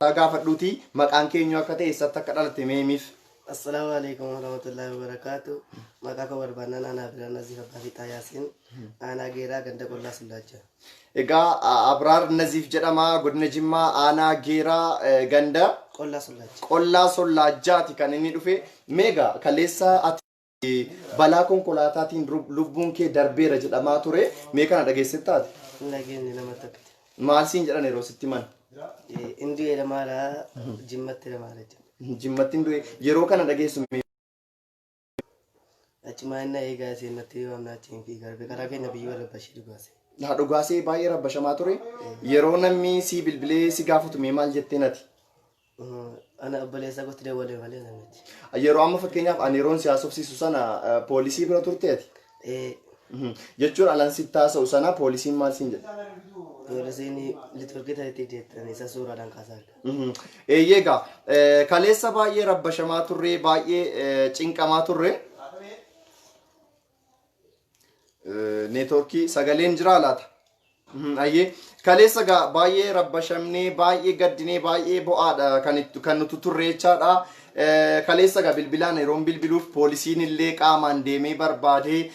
gaafadhuuti maqaan keenya akka ta'e eessatti akka dhalatte meemiif. Assalamu alaikum warahmatullahi wabarakatuh. Maqaa koo barbaannaan aanaa biraan Naziif Abbaa Fixaa Yaasiin aanaa Geeraa ganda Qollaa Sullaachaa. Egaa Abraar Naziif jedhama godina Jimmaa aanaa Geeraa ganda Qollaa Sullaachaa kan inni dhufe. Meega kaleessa ati balaa konkolaataatiin lubbuun kee darbeera jedhamaa ture. Mee kana dhageessitaati? Nageenyi nama takkate. Maal siin jedhan yeroo sitti himan? Induu edamaadha Jimmatti edamaadha. Jimmatti induu yeroo kana dhageessu achuma inni eegaa seenatti waamna achiin fi garbe karaa keenya biyya wal bashii dhugaase. Dhugaasee baay'ee rabbashamaa ture. Yeroo namni si bilbilee si gaafatu mee maal jettee nati? Ana obboleessa gosti dabalee malee namichi. Yeroo amma fakkeenyaaf ani yeroon siyaasofsiisu sana poolisii bira turteeti. Jechuun alan si taasa'u sana poolisiin maal siin jedha? Poolisiin liturgii ta'etti deettanii isa suuraadhaan kaasaa. Eeyyega kaleessa baay'ee rabbashamaa turre baay'ee cinqamaa turre. Neetworkii sagaleen jira laata? Ayyee kaleessa baay'ee rabbashamnee baay'ee gaddinee baay'ee bo'aadha kan nuti turre jechaadha. Kaleessa bilbilaan yeroon bilbiluuf poolisiin illee qaamaan deemee barbaadee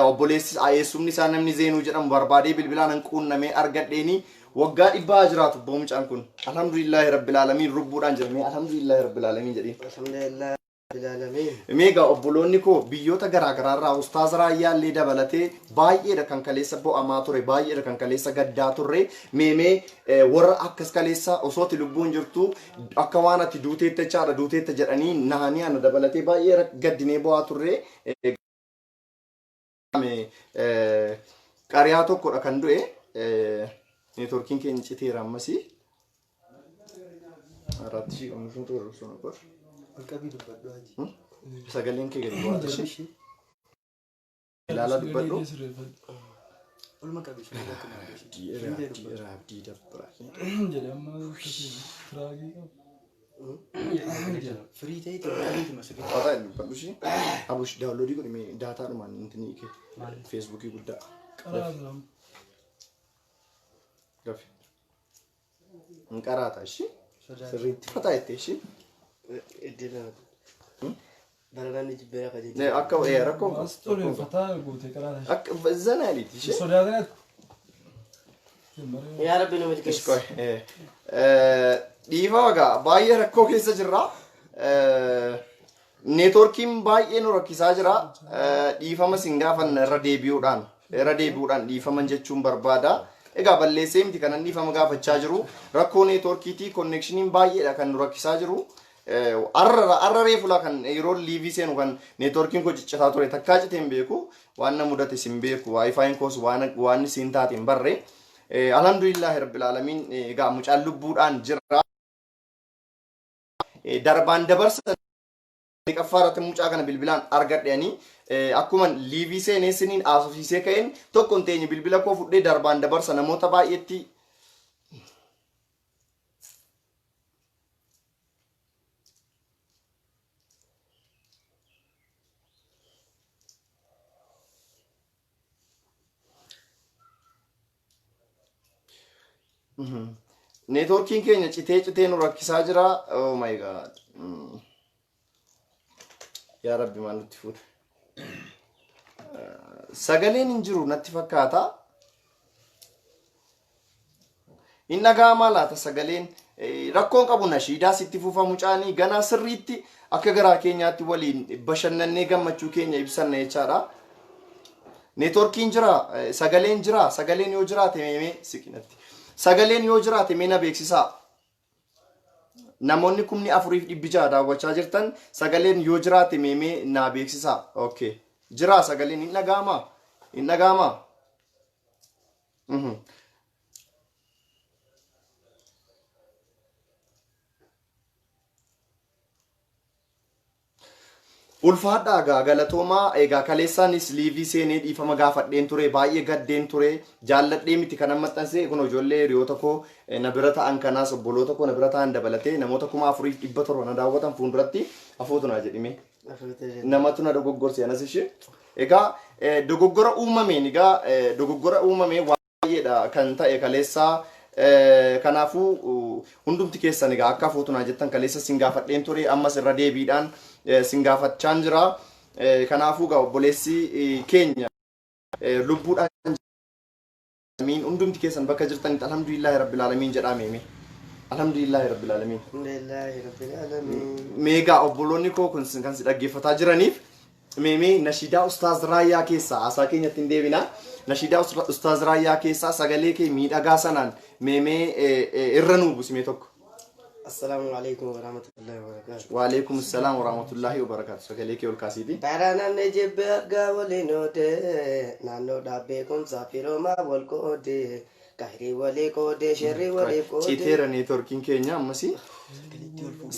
obboleessi eessumni isaa namni Zeenuu jedhamu barbaadee bilbilaan hanquunnamee argadheeni waggaa 100 jiraatu boomcaan kun. Alhamdulillahi rabbil alamin rubbuudhaan jirame alhamdulillahi rabbil alamin jedheen. Alhamdulillahi rabbil alamin. Meega obboloonni koo biyyoota garaagaraa irraa ustaaz raayyaa illee dabalatee baay'eedha kan kaleessa bo'amaa ture baay'eedha kan kaleessa gaddaa turre meemee warra akkas kaleessa osooti lubbuun jirtu akka waan ati duuteetta jechaadha duuteetta jedhanii nahanii ana dabalatee baay'ee gaddinee bo'aa turre qariyaa tokkodha kan du'e neetworkiin keenya citeera ammasii aratti shi omishuun turre sun akkas Alqabii dubbadhu haji. Sagaleen kee gadi bu'aa ishee. Ilaalaa dubbadhu. Olma qabii sun akka Diira abdii dabbaa. Firii ta'e qabiiti masirri. Fataa hin dubbadhu ishee. Abush daawunloodii godhime daataadhumaan intinii kee. Feesbuukii guddaa. Gafi. Hin qaraata ishee. Sirriitti fataa itti ishee. Iddina. Baranaani jibbera kaje. Ne akka rakkoo. Asxolee fataa goote qaraata. Akka zanaaliiti ishee. Sodaatanii. Yaa Rabbi nama Ishqoy. Dhiifa wagaa baay'ee rakkoo keessa jirra. Neetworkiin baay'ee nu rakkisaa jira. Dhiifama sin gaafanna irra deebi'uudhaan dhiifaman jechuun barbaada. Egaa balleessee miti kanan dhiifama gaafachaa jiru. Rakkoo neetworkiitii konneekshiniin baay'eedha kan nu rakkisaa jiru. Arra reefula kan yeroo liivii seenu kan neetworkiin koo ciccitaa ture takkaa citeen beeku waan na mudate sin beeku waayifaayin koos waan siin taateen barre. Alhamdulillahi rabbil alamin egaa mucaan lubbuudhaan jira. Darbaan dabarsa qaffaarratti mucaa kana bilbilaan argadheeni akkuma liivii seenee siniin aasofsiisee ka'een tokko hin teenye bilbila koo fudhee darbaan dabarsa namoota baay'eetti Neetworkiin keenya citee nu rakkisaa jira. Oh my god. Yaa Rabbi maal nutti fuute. Sagaleen hin jiru natti fakkaata. Hin dhaga'amaa laata sagaleen rakkoon qabu nashiidaa sitti fuufa mucaanii ganaa sirriitti akka garaa keenyaatti waliin bashannannee gammachuu keenya ibsanna jechaadha. Neetworkiin jira, sagaleen jira, sagaleen yoo jiraate meemee siqinatti. Sagaleen yoo jiraate mee na beeksisaa. Namoonni 4,600 daawwachaa jirtan sagaleen yoo jiraate meemee na beeksisaa. Okay. Jira sagaleen hin dhaga'amaa? Hin dhaga'amaa? Ulfaadhaa galatoomaa egaa kaleessaanis liivii seenee dhiifama gaafadheen ture baay'ee gaddeen ture jaalladhee miti kan maxxansee kun ijoollee hiriyoota koo na bira ta'an kanaas obboloota koo na bira ta'an dabalatee namoota 4,700 na daawwatan fuulduratti hafuutu naa jedhime namatu na dogoggorse anas ishee egaa dogoggora uumameen baay'eedha kan ta'e kaleessaa Kanaafuu hundumti keessan egaa akka footunaa jettan kaleessa sin gaafadheen ture ammas irra deebiidhaan sin gaafachaan jira. Kanaafuu egaa obboleessi keenya lubbuudhaan Amin hundumti keessan bakka jirtanitti alhamdulillahi rabbil alamin jedhamee alhamdulillahi rabbil alamin alhamdulillahi rabbil alamin meegaa obboloonni koo kun kan si dhaggeeffataa jiraniif meemee nashidaa ustaaz Raayyaa keessaa asaa keenyatti hin deebina nashidaa ustaaz Raayyaa keessaa sagalee kee miidhagaa sanaan meemee irra nuu busimee tokko assalamu alaikum wa rahmatullahi wa barakatuh wa alaikum assalam wa rahmatullahi wa barakatuh sagalee kee ol kaasiiti Barana ne jibbe argaa waliinoode naannoo dhaabbee kumsaa firooma wal qoode gaarii walii qoode sherrii walii qoode citeera neetworkiin keenya ammasii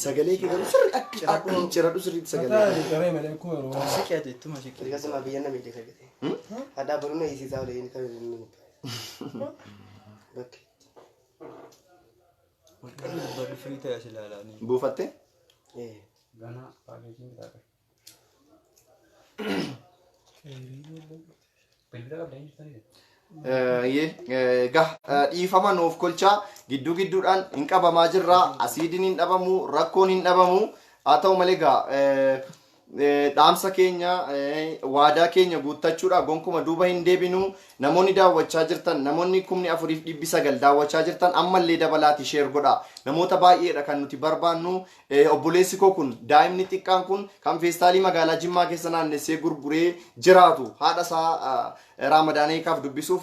sagalee kee garuu sirri akka ciradhu sirriitti sagalee Qaree malee akkuma yeroo Sikiyaate ittuma sikiyaate. Ergasuma biyya namni dhagate hadaa baruna isiisaa waliin kan bakki Walqarri dubbadhu firii ta'e as ilaalanii. buufatte ganaa paakeejiin taate. Bilbila qabdanii jirtanii? dhiifama nuuf kolchaa gidduu gidduudhaan hin qabamaa jirra asiidiin hin dhabamu rakkoon hin dhabamu haa ta'u malee dhaamsa keenya waadaa keenya guuttachuudha gonkuma duuba hin deebinu namoonni daawwachaa jirtan namoonni 4,900 daawwachaa jirtan ammallee dabalaati sheer godha namoota baay'eedha kan nuti barbaannu obboleessi koo kun daa'imni xiqqaan kun kan feestaalii magaalaa Jimmaa keessa naannessee gurguree jiraatu haadha isaa Raamadaaniikaaf dubbisuuf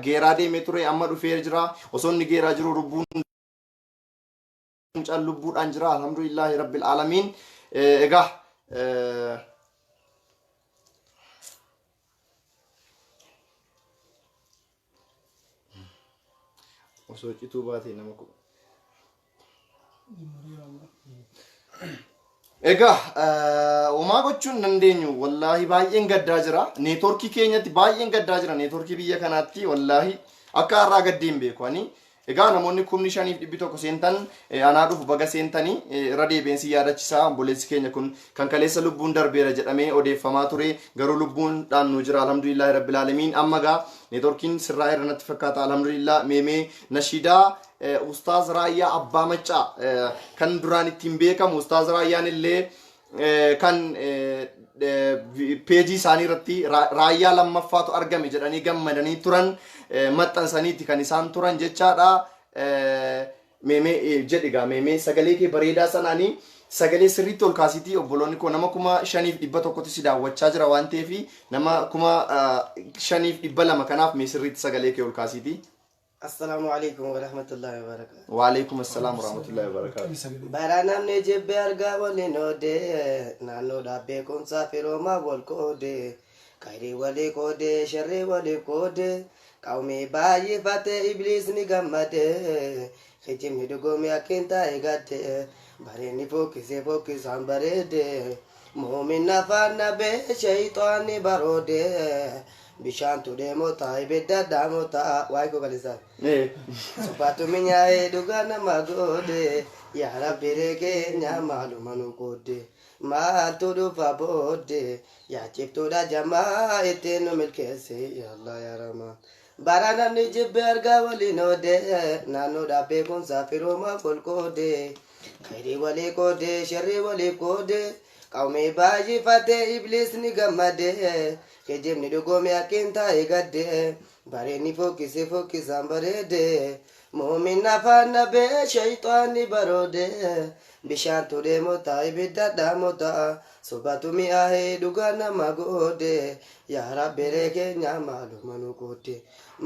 geeraa deemee ture amma dhufee jira osoo inni geeraa jiru lubbuudhaan jira alhamdulillahi rabbil alamiin egaa osoo cituu baatee nama kun egaa homaa gochuun dandeenyu wallaahi baay'een gaddaa jira neetworkii keenyatti baay'een gaddaa jira neetworkii biyya kanaatti wallaahi akka har'aa gaddeen beeku ani egaa namoonni 5,100 seentan anaa dhufu baga seentanii irra deebiinsi yaadachisaa obboleessi keenya kun kan kaleessa lubbuun darbeera jedhamee odeeffamaa ture garuu lubbuudhaan nu jira alhamdulillahi rabbil alamin amma gaa neetworkiin sirraa irra natti fakkaata alhamdulillah meemee nashidaa ustaaz Raayyaa abbaa maccaa kan duraan ittiin beekamu ustaaz Raayyaan illee kan peejii isaanii irratti Raayyaa lammaffaatu argame jedhanii gammadanii turan maxxansaniiti kan isaan turan jechaadha meemee jedhigaa meemee sagalee kee bareedaa sanaanii sagalee sirriitti ol kaasitii obboloonni koo nama 5,100 si daawwachaa jira waan ta'eef nama 5,200 kanaaf mee sirriitti sagalee kee ol kaasitii assalamu alaikum wa rahmatullahi wa barakatuh wa alaikum assalam wa rahmatullahi wa barakatuh Barana ne jibbe argaa waliinoode naannoo dhaabbee kumsaa firooma wal qoode gaarii walii qoode sherrii walii qoode qaumee baay'ifate ibliisni gammade hijimni dhugoomee akkin taa'e gadde bareenni fokkisaan bareede muumin afaan nabee shayxaanni baroode bishaan tudeemota ibidda daamota waa'ee kokalisa suphaatu minyaa'ee dhugaa nama goode yaa rabbi reekeenya maaluma nu qoode maaltu dhufa boode yaa cibtuudha jamaa ittiin nu milkeesse yaallah yaa ramaa bara namni jibbe argaa waliin oode naannoo dhaabbee kumsaa firooma wal qoode khayrii walii qoode sharrii walii qoode qaumee baay'ifate ibliisni gammade kijibni dhugoomee akkin taa'e gadde bareenni fokkisaan bareede muumin afaan nabee shayxaanni baroode bishaan tudeemota ibidda daamota sobatu mi'aahee dhugaa nama goode yaa rabbi reekeenya maaluma nu qoode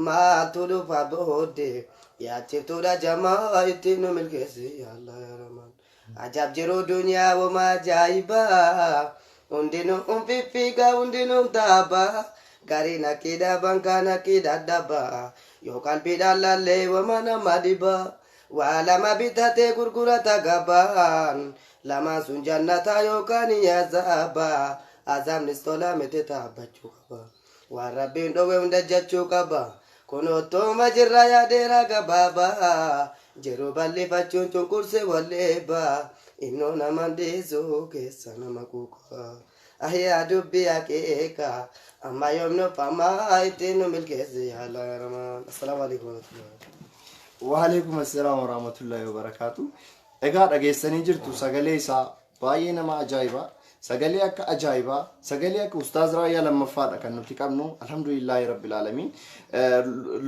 maaltu dhufa boode yaa cibtuudha jamaa ittiin nu milkeesse yaallah yaa ramaan ajab jiru duniyaa wama ajaa'ibaa hundinuu umfiffiga hundinuu taaba gaarii nakida banka nakida daba yoo qalbiidhaan lallee wama nama dhiba waa lama bitatee gurgurata gabaan lamaan sun jannata yookaan yaazaba azamnis tola mete taabbachuu qaba waan rabbiin dhoowwe hunda jechuu qaba kun ottooma jirra yaadeera gabaaba jiru bal'ifachuun cunqursee walleeba innoo naman dhiisuu keessa nama kuuqa ahyaa dubbii akeeka amma yoomnu famaa ittiin nu milkeesse yaalaa ramaan assalaamu alaikum warahmatullahi Waalaikum assalam warahmatullahi wabarakatuh. Egaa dhageessanii jirtu sagalee isaa baay'ee nama ajaa'iba. Sagalee akka ajaa'ibaa, sagalee akka Ustaaz Raayyaa lammaffaadha kan nuti qabnu. Alhamdulillahi rabbil alamin.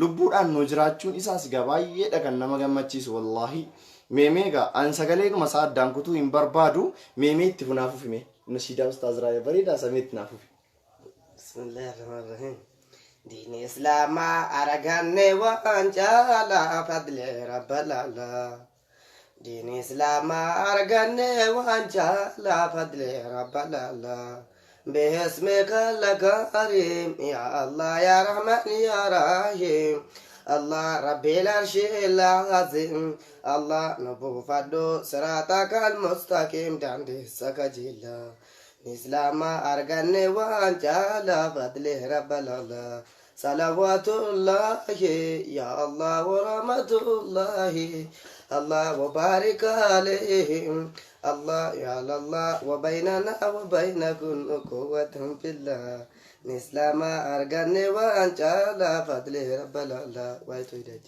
Lubbuudhaan nu jiraachuun isaas egaa baay'eedha kan nama gammachiisu wallahi. Meemee egaa an sagalee dhuma isaa addaan kutuu hin barbaadu. Meemee itti funaafuuf hime. Nashiidaa Ustaaz Raayyaa bareedaa samee itti naafuuf. Bismillahirrahmanirrahim. دين إسلام أرغني وأنجالا فضل رب العلا دين إسلام أرغني وأنجالا فضل رب العلا باسمك الكريم يا الله يا رحمن يا رحيم الله ربي العرش العظيم الله نبو فدو صراطك المستقيم داندي سكجيلا إسلام أرغني وأنجالا فضل رب العلا صلوات الله يا الله ورحمة الله الله وبارك عليهم الله يا الله وبيننا وبينكم قوة في الله إسلام أرغني وأنجالا فضل رب العلا ويتويدج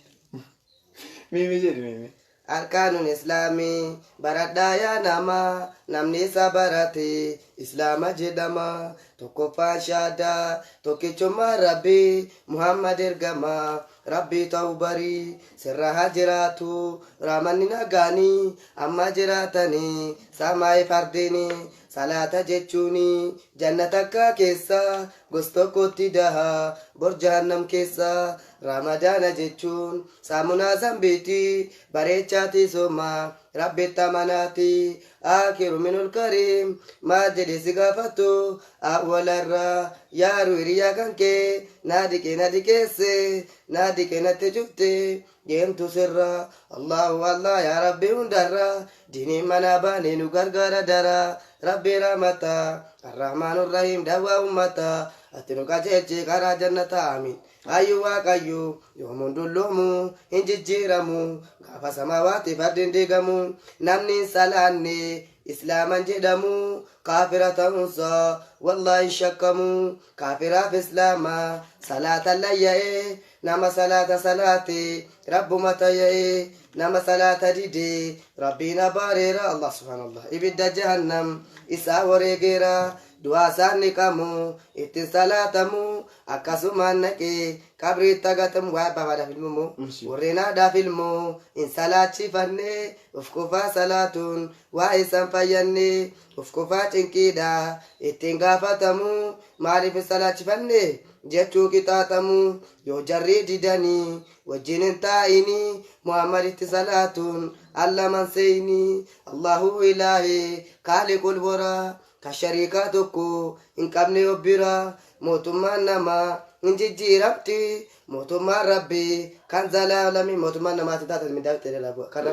Mimi jadi mimi. Arkanun Islami baradaya nama namni sabarati Islama jedama tokkoffaan shahada tokkichummaa Rabbi Muhammad ergama Rabbi ta'u barii sirra haa jiraatu raamanni nagaanii amma jiraatanii samaa'ee fardini salaata jechuuni jannata akka keessa gos tokkotti daha bor jahannam keessa ramadaana jechuun saamunaa zambiiti bareechaati soma rabbitti amanaati akiru minul karim maal jedhe si gaafatu awwalarra yaaru hiriyaa kan kee naadike nadikeesse naadike natti cufte deemtu sirra allahu allah yaa rabbi hundarra diinii mana baane nu gargaara dara rabbi rahmata arrahmaanur rahim dawaa ummata ati nu qajeelche karaa jannata amin ayu waaqayyo yoomuun dulloomu hin jijjiiramu gaafa samaawaati fardin diigamu namni hin salaanne islaaman jedhamu kaafira ta'unsa wallahi hin shakkamu kaafiraaf islaama salaatan layya'e nama salaata salaate rabbuma tayya'e nama salaata dide rabbiin abaareera allah subhaanallah ibidda jahannam isaa wareegeera du'aa isaan niqamu ittiin salaatamu akkasumaan naqee qabriitti agatamu waa'ee babaadhaaf ilmumu warreen haadhaaf ilmu hin salaachifanne of qofaa salaatuun waa'ee isaan fayyanne of qofaa cinqiidha ittiin gaafatamu maaliif hin salaachifanne jechuu qixaaxamu yoo jarrii didanii wajjin hin taa'ini muhammaditti salaatuun allaman seeyni allahu ilaahi kaaliqul waraa kashariikaa tokko hin qabne obbira mootummaan namaa hin jijjiiramti mootummaan rabbi kan zalaalami mootummaan namaati taatan midhaafte labu kan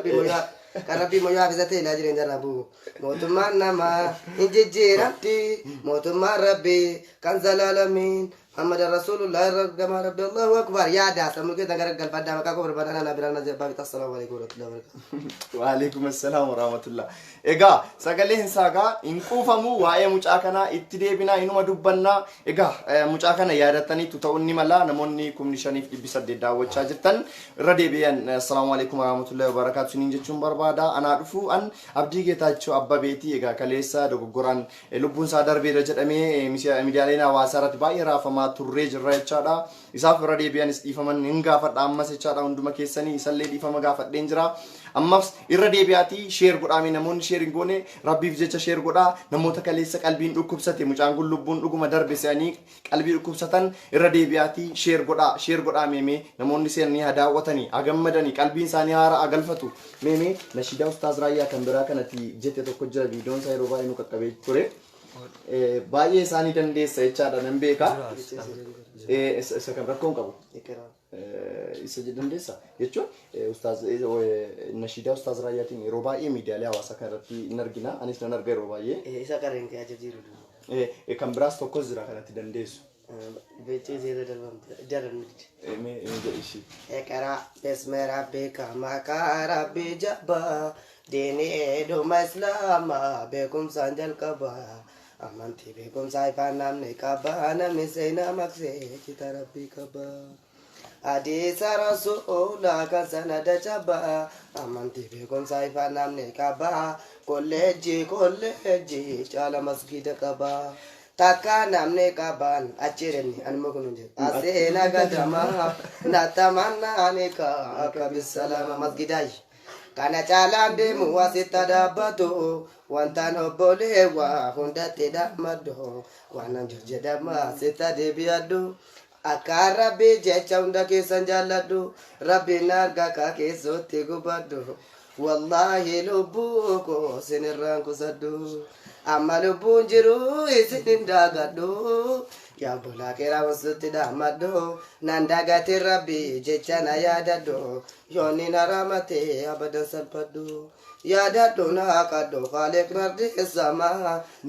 rabbi moyaa hafisate ilaa jireenya jarrabu mootummaan namaa hin jijjiiramti mootummaan rabbi kan zalaalamiin محمد رسول الله كما رب الله اكبر يا دا سمو كده غرغل فدا مكا كبر بدانا نبرنا زبا السلام عليكم ورحمه الله وبركاته وعليكم السلام ورحمه الله egaa sagalee hinsaagaa hin quufamu waa'ee mucaa kana itti deebinaa inuma dubbanna egaa mucaa kana yaadataniitu ta'uun ni mala namoonni 5,800 daawwachaa jirtan irra deebi'an assalaamu alaykum warahmatullahi wabarakatuh siniin jechuun barbaada anaa dhufu an abdii geetaachoo abbabeetii egaa kaleessa dogoggoraan lubbuun isaa darbeera jedhamee miidiyaaleen hawaasaa irratti baay'ee raafamaa turree jirra jechaadha isaaf irra deebi'anis dhiifaman hin gaafadha ammas jechaadha hunduma keessanii isallee dhiifama gaafadheen jira ammas irra deebi'aatii sheer godhaame namoonni sheer hin goone rabbiif jecha sheer godhaa namoota kaleessa qalbiin dhukkubsate mucaan kun lubbuun dhuguma darbe se'anii qalbii dhukkubsatan irra deebi'aatii sheer godhaa meemee namoonni seenanii haa daawwatanii haa gammadanii qalbiin isaanii haara haa galfatu meemee nashiidaa ustaaz raayyaa kan biraa kanatti jette tokko jira viidiyoon isaa yeroo baay'ee nu qaqqabee ture baay'ee isaanii dandeessa jechaadha nan beeka isa kan rakkoon qabu isa dandeessa jechuun ustaaz nashiidaa ustaaz raayyaatiin yeroo baay'ee miidiyaalee hawaasaa kanarratti in argina anis nan arga yeroo baay'ee isa qareen kee ajajiiru kan biraas tokkos jira kanatti dandeessu beektii zeera darbamte jarannutti jedhishi اقرأ باسم ربك مكا ربي جبا ديني دوما إسلام بكم سانجل كبا أمانتي بكم سايفان نامني كبا نامني سينا مكسي كتا ربي كبا hadiisa rasuulaa kan sanada jabaa amantii beekumsaa ifaan namni qabaa kolleejjii caala masgida qabaa takka namni qaban achirenni anuma kun je aseena gadama natamannaani ka akabisalama masgidai kana caalaan deemu wasitta dhaabbatu wantaan obboleewwa hundatti dhammadu waanan jedhama sitta deebi'adhu akka rabbi jecha hunda keessan jaalladhu rabbiin argaa ka keessotti gubadhu wallahi lubbuu koo sinirraan kusadhu amma lubbuun jiru isin daagadhu yaa bulaa keeraa wasutti dhaammadhu nan dagate rabbi jecha na yaadadhu yoonni na ramate abadan salphadhu yaadadhu na qadhu faaleek nardi sama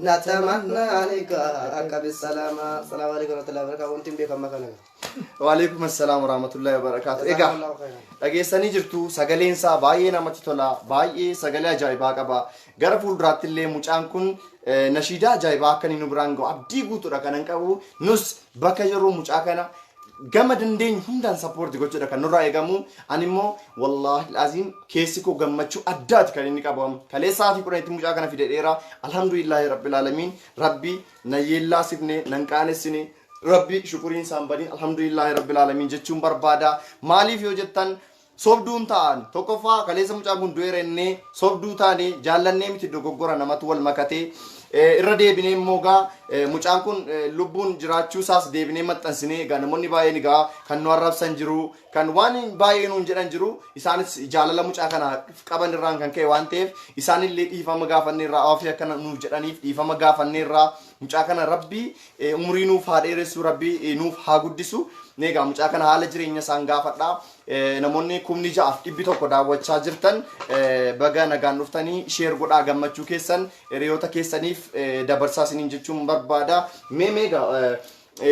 natamannaanika akka bisalama. Salaamu alaikum warahmatullahi wabarakatuh. Wanti hin beekamu kana. Waalaikum assalam warahmatullahi wabarakatuh. Egaa dhageessanii jirtu sagaleen isaa baay'ee namatti tola, baay'ee sagalee ajaa'ibaa qaba. Gara fuulduraatti illee mucaan kun nashiidaa ajaa'ibaa akka inni nu biraan ga'u abdii guutuudha kanan qabu. Nus bakka yeroo mucaa kana gama dandeenyu hundaan sappoorti gochuudha kan nurraa eegamu. Ani immoo wallaahi laaziim keessi koo gammachuu addaati kan inni qabamu. Kalee sa'aatii 10 mucaa kana fidedheera. Alhamdulillahi rabbil alamin. Rabbi na yeellaasifne nan qaanessine. Rabbi shukuriin sambanii alhamdulillahi rabbil alamin jechuun barbaada. Maaliif yoo jettan sobduun ta'an tokkoffaa kaleessa mucaa kun du'eerenne sobduu taane jaallannee miti dogoggora namatu wal makatee irra deebinee immoo gaa mucaan kun lubbuun jiraachuu isaas deebinee maxxansinee egaa namoonni baay'een egaa kan nu arrabsan jiru kan waan baay'ee nuun jedhan jiru isaanis jaalala mucaa kana qaban irraan kan ka'e waan ta'eef isaanillee dhiifama gaafanne irraa ofii akka nuuf jedhaniif dhiifama gaafanne irraa mucaa kana rabbi umurii nuuf haa dheeressu rabbi nuuf haa guddisu. Neegaa mucaa kana haala jireenya isaan gaafadha. Namoonni 600 daawwachaa jirtan baga nagaan dhuftanii sheer godhaa gammachuu keessan hiriyoota keessaniif dabarsaa isiniin jechuun barbaada. Meegaa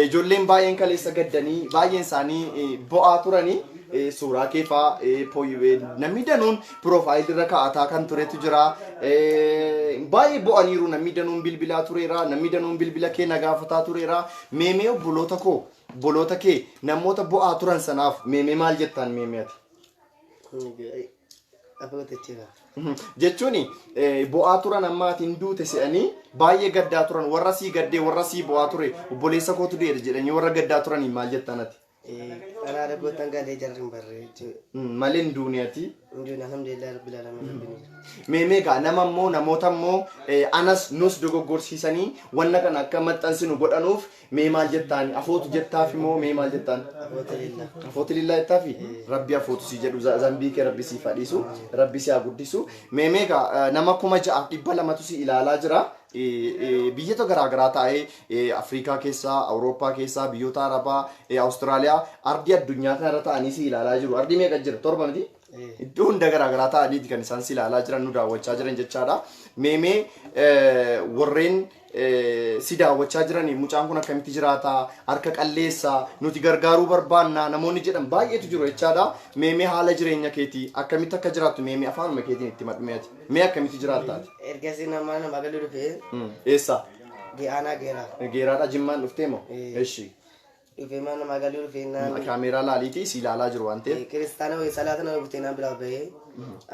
ijoolleen baay'een kaleessa gaddanii baay'een isaanii bo'aa turanii suuraa keefaa namni danuun piroofaayilii irra kaa'ataa kan turetu jira. Baay'ee bo'aniiru namni danuun bilbilaa tureera, namni danuun bilbila kee na gaafataa tureera. Meemee obboloota koo boloota kee namoota bo'aa turan sanaaf meemee maal jettaan meemee ati? Jechuun bo'aa turan ammaatiin duute se'anii baay'ee gaddaa turan warra sii gaddee warra sii bo'aa ture obboleessa kootu du'e jedhanii warra gaddaa turanii maal jettaan ati? Ana rabbotan galee jarrin barre maleen duuniyaati. Alhamdulillah rabbil alamin. Meemeegaa nama immoo namoota immoo anas nus dogoggorsiisanii wanna kana akka maxxansinu godhanuuf mee maal jettaan? Afootu jettaaf immoo mee maal jettaan? Afootu lillaa jettaafi rabbi afootu si jedhu zambii kee rabbi si fadhiisu rabbi si haa guddisu. Meemeegaa nama 6,200tu si ilaalaa jira. Biyyoota garaagaraa ta'ee Afrikaa keessaa, Awurooppaa keessaa, biyyoota Arabaa, Awustiraaliyaa, ardii addunyaa kanarra ta'anii si ilaalaa jiru. Ardii meeqa jira? 7 miti? Iddoo hunda garaagaraa ta'aniiti kan isaan si ilaalaa jiran nu daawwachaa jiran jechaadha. Meemee warreen si daawwachaa jiranii mucaan kun akkamitti jiraata? Harka qalleessa nuti gargaaruu barbaanna namoonni jedhan baay'eetu jiru jechaadha. Meemee haala jireenya keetii akkamitti akka jiraattu meemee afaanuma keetiin itti madhumeeti. Mee akkamitti jiraattaati? Ergasii nama galuu dhufee. Eessa? Ge'aanaa geeraa. Geeraadha Jimmaan dhuftee moo? Eshi. Dhufee mana magaaluu dhufee naan. Kaameeraa laaliitii si ilaalaa jiru waan ta'eef. Kiristaana wayii salaata nama bitee naan biraa bahee.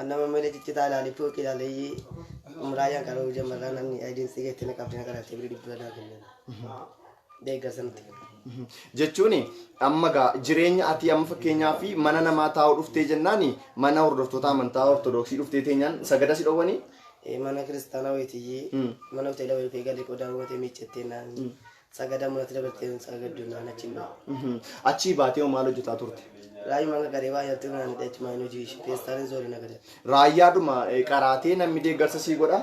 Annama malee ciccitaa ilaalee fooqii ilaalee muraayaan qaroo jamarraa namni ayidiinsi geetti na qabdina kadhattee bira dhibba daa kennan. Deeggarsanatti. Jechuun amma gaa jireenya ati amma fakkeenyaa fi mana namaa taa'uu dhuftee jennaani mana hordoftoota amantaa ortodoksii dhuftee teenyaan sagada si dhowwanii? Mana kiristaana wayitii mana hoteela wayii dhufee galee qodaa uummatee miiccattee naan sagada mul'atti dabartee sagaddu naan achiin bahe. Achii baatee maal hojjetaa turte? Raayyaa manga garee waa yartuu naan dhachi maayinoo jiishi keessaaniin zoori nagada. Raayyaadhuma qaraatee namni deeggarsa sii godha?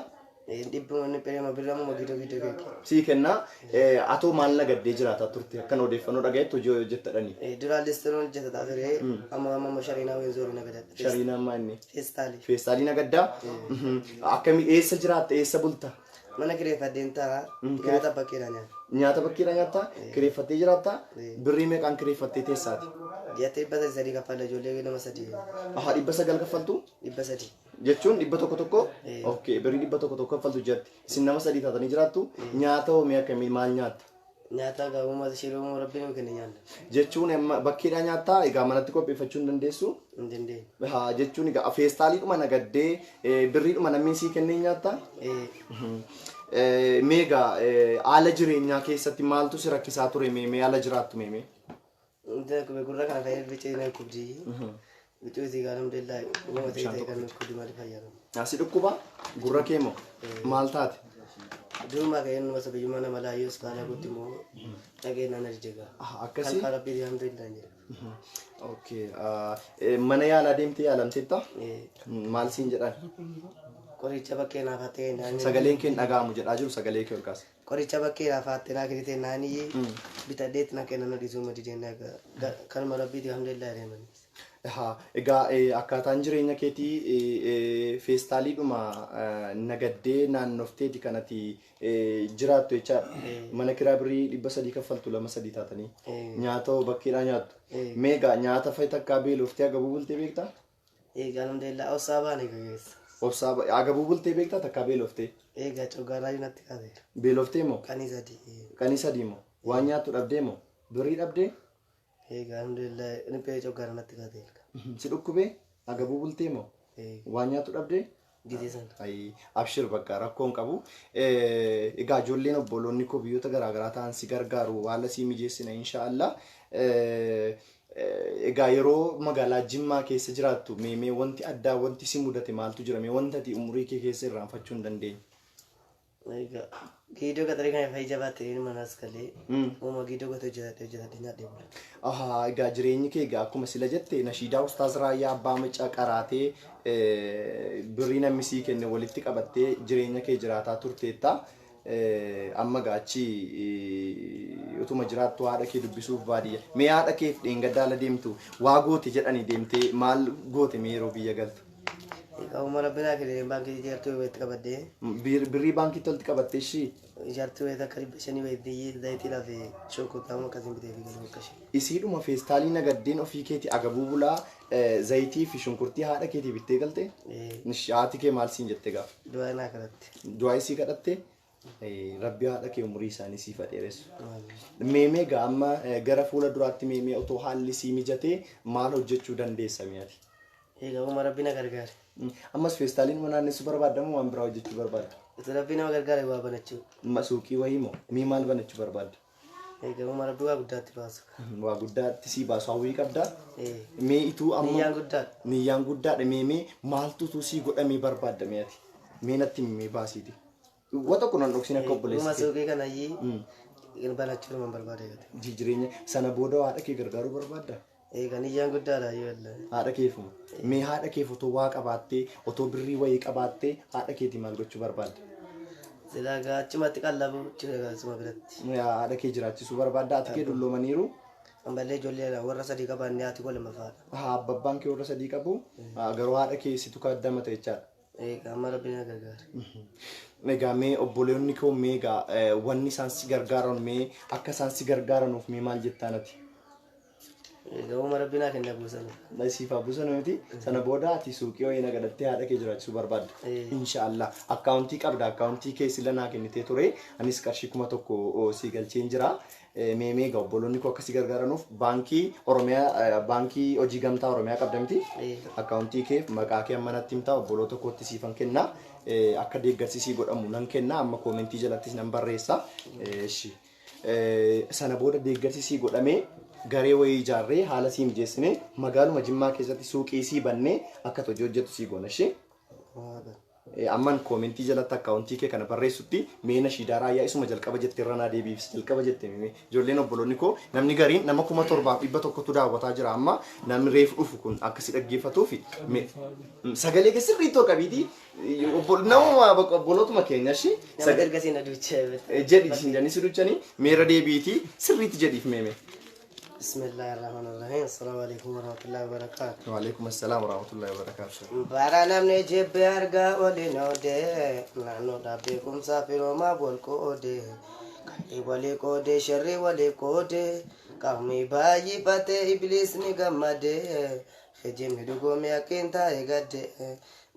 Dhibbuun pirema birramu gidoo keeke. Sii kennaa atoo maal nagaddee jiraataa turte akkan odeeffannoo dhagayetti hojii hojjettadhanii? Duraan listiroon hojjetataa ture amma shariinaa wayii zoori nagada. Shariinaa maa inni? Feestaalii. Feestaalii nagaddaa? Akkamii eessa jiraatta eessa bulta? Mana kireeffadheen ta'a nyaata bakkeedha nyaata. Nyaata bakkeedha nyaata? Kireeffattee jiraatta? Birrii meeqaan kireeffattee teessaati? Ji'atti 300 kaffalla ijoollee nama 3. Aha 900 kaffaltu? 300. Jechuun 100? Okay, birrii 100 kaffaltu jirti. Isin nama 3 taatanii jiraattu nyaata hoomee akkamii maal nyaatta? Nyaata gaa'ummaa shiroo rabbiin kenna nyaanna. Jechuun bakkeedhaa nyaataa egaa manatti qopheeffachuu hin dandeessu. Hin dandeenye. Haa jechuun egaa feestaaliidhuma nagaddee birriidhuma namni sii kennee nyaataa. Meegaa haala jireenyaa keessatti maaltu si rakkisaa ture mee haala jiraattu mee? Gurra kana fayyadu bicee na kubdii. Bicee si gaanam dellaa nama ta'e kan kubdii maal fayyadamu. Asi dhukkuba gurra kee moo maal taate? Duruma ka'ee nama sabiyyummaa nama laayyoo iskaala guutti moo dhagee naan ajjeegaa. Akkasii? Kan rabbii alhamdulillah jedha. Okay. Mana yaalaa deemtee yaalamteetta? Maal siin jedhan? Qoricha bakkee naaf hattee naani. Sagaleen kee dhaga'amu jedhaa jiru sagalee kee ol kaase. Qoricha bakkee naaf hattee naa kennite naani bitadheetti na kenna na dhiisuu madideen kanuma rabbiiti alhamdulillah jedhamani. Egaa akkaataan jireenya keetii feestaaliidhuma nagaddee naannofteeti kanatti jiraattu jechaadha. Mana kiraa birrii 300 kaffaltu 2-3 taatanii nyaata bakkeedhaa nyaattu. Meegaa nyaata fa'i takkaa beeloftee agabuu bultee beektaa? Egaa alhamdulillah obsaa baane gaggeessa. Obsaa agabuu bultee beektaa takkaa beeloftee? Egaa coggaarraa natti kaase. Beeloftee moo? Qanii sadii. Qanii sadii moo? Waan nyaattu dhabdee moo? Birrii dhabdee? Egaa alhamdulillah niphee coggaarraa natti kaase. Si dhukkubee agabuu bultee moo? Waan nyaattu dhabdee? Gidee sana. Abshir bakka rakkoon qabu. Egaa ijoolleen obboloonni koo biyyoota garaagaraa ta'an si gargaaru haala si mijeessina inshaallah. Egaa yeroo magaalaa Jimmaa keessa jiraattu mee wanti addaa wanti si mudate maaltu jira mee wanta ati umurii kee keessa irraanfachuu hin dandeenye? Egaa giidoo gaxarii kana fayyii jabaattee manas galee uuma giidoo gaxarii hojjetadhee nyaadhee bula. Egaa jireenyi kee egaa akkuma sila jette nashiidaa Ustaaz Raayyaa Abbaa Macaa qaraatee birrii namni sii kenne walitti qabattee jireenya kee jiraataa turteetta. Amma gaachi utuma jiraattu haadha kee dubbisuuf baadiyyaa. Mee haadha keef dheengaddaala deemtu waa goote jedhanii deemtee maal goote mee yeroo biyya galtu? Egaa uumama biraa kennee baankii ijaartuu walitti qabaddee. Birrii baankiitti walitti qabattee ishii? Ijaartuu walitti akka 500 walitti zayitii lafee shokkotamu akkasiin bitee fi galuu akkasii. Isiidhuma feestaalii nagaddeen ofii keetii agabuu bulaa zayitii fi shunkurtii haadha keetii bittee galte? Haati kee maal siin jette gaafa? Du'aa naa kadhatte. Du'aa isii kadhatte? Rabbi haadha kee umurii isaanii siif dheeressu. Meemee amma gara fuula duraatti meemee otoo haalli sii mijatee maal hojjechuu dandeessa mi'aati? Egaa uuma rabbi na gargaare. Ammas feestaaliin naannessu barbaadamu waan biraa hojjechuu barbaadda? Itti rabbi nama gargaare waa banachuu. Suuqii wayii moo mii maal banachuu barbaadda? Egaa uuma rabbi waa guddaatti baasu. Waa guddaatti sii baasu hawwii qabdaa? Mee ituu amma niyyaan guddaadha. Niyyaan guddaadha meemee maaltu sii godhamee barbaadda mi'aati? Mee natti himee baasiiti. Wata kunan dhoksin akka obboleessi. Uuma suuqii kanayyii banachuu nama barbaade gate. Jireenya sana booda haadha kee gargaaruu barbaadda? Egaa niyyaan guddaadha yoo illee. Haadha keefuma. Mee haadha keef otoo waa qabaattee otoo birrii wayii qabaattee haadha keetii maal gochuu barbaadda? Silaa gaachumatti qallabu suma biratti. Haadha kee jiraachisuu barbaadda ati kee dulloomaniiru? Ammallee ijoollee warra sadii qaban haati koo lama fa'aadha. Abbabbaan kee warra sadii qabu garuu haadha kee situ kaddamata jechaadha. Egaa amma rabbi na gargaare. Egaa mee obboleonni koo meegaa wanni isaan si gargaaran mee akka isaan si gargaaranuuf mee maal jettaan ati? Egaa uuma rabbi naa kenna buusana. Siifaa buusana miti sana booda ati suuqii wayii nagadattee haadha kee jiraachisuu barbaadda. Inshaallah akkaawuntii qabda akkaawuntii kee sila naa kennitee ture anis qarshii 1000 si galcheen jira. Meegaa obboloonni koo akkasii gargaaranuuf baankii Oromiyaa baankii hojii gamtaa Oromiyaa qabda miti akkaawuntii kee maqaa kee amma natti himtaa obboloota kootti siifan kenna akka deeggarsisii godhamu nan kenna amma koomentii jalattis nan barreessa. Sana booda deeggarsisii godhamee garee wayii ijaarree haala sii mijeessine magaaluma Jimmaa keessatti suuqii sii bannee akka hojii hojjettu sii goona ishee. Amman koomentii jalatti akkaawuntii kee kana barreessutti mee nashiidaa Raayyaa isuma jalqaba jettee irra naa deebiifis jalqaba jettee mee ijoolleen obboloonni koo namni gariin nama 7,100 daawwataa jira amma namni reefu dhufu kun akkasi dhaggeeffatuufi sagalee kee sirriittoo qabiitii nama obbolootuma keenya shi sagalee ergasii na duuchee jedhi isin janii si duuchanii meera deebiitii sirriitti jedhiif meeme. بسم الله الرحمن الرحيم السلام عليكم ورحمة الله وبركاته وعليكم السلام ورحمة الله وبركاته بارانا من جيب أرجع ولينو ده نانو دابيكم سافروا ما بولكو ده كاي ولي كودي شري ولي كودي كامي باي باتي إبليس نجمده خجيم هدوكو مياكين تاي غده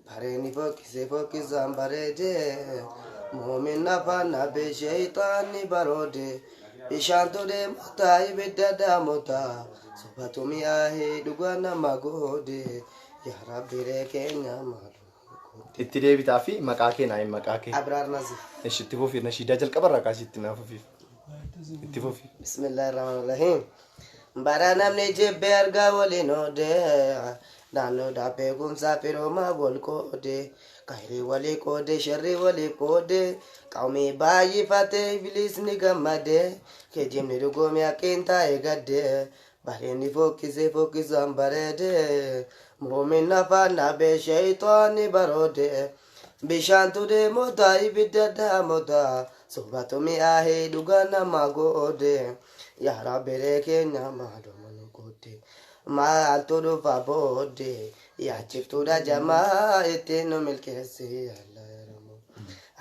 باريني فوكي زامبارده مؤمن نفانا بشيطان برودي bishaantu deemota ibidda daamota sobatu mi'aahee dhugaa nama goode yaa rabbi keenya maalu. Itti deebitaa fi maqaa kee naa hin maqaa kee. Abraar Nazif. Ishi itti fufi nashiidaa jalqabarraa kaasii itti naaf fufi. Itti fufi. Bismillahirrahmanirrahim. Bara namni jibbee argaa waliin oodee naannoo dhaabee kumsaa firoomaa wal qoodee kayrii walii qoodee sharrii walii qoodee qaumii baay'ifatee ibliisni gammadee geejjibni dhugoomee akkiin taa'ee gaddee bareenni fokkisaan bareedee muumin afaan dhaabee sheeyxoonni baroodee bishaantu deemota ibidda daamota sobatu mi'aahee dhugaa nama goodee yaa rabbi keenya maaluma nu goodee maaltu dhufa boodee yaa ciftuudha jamaa ittiin nu milkeessee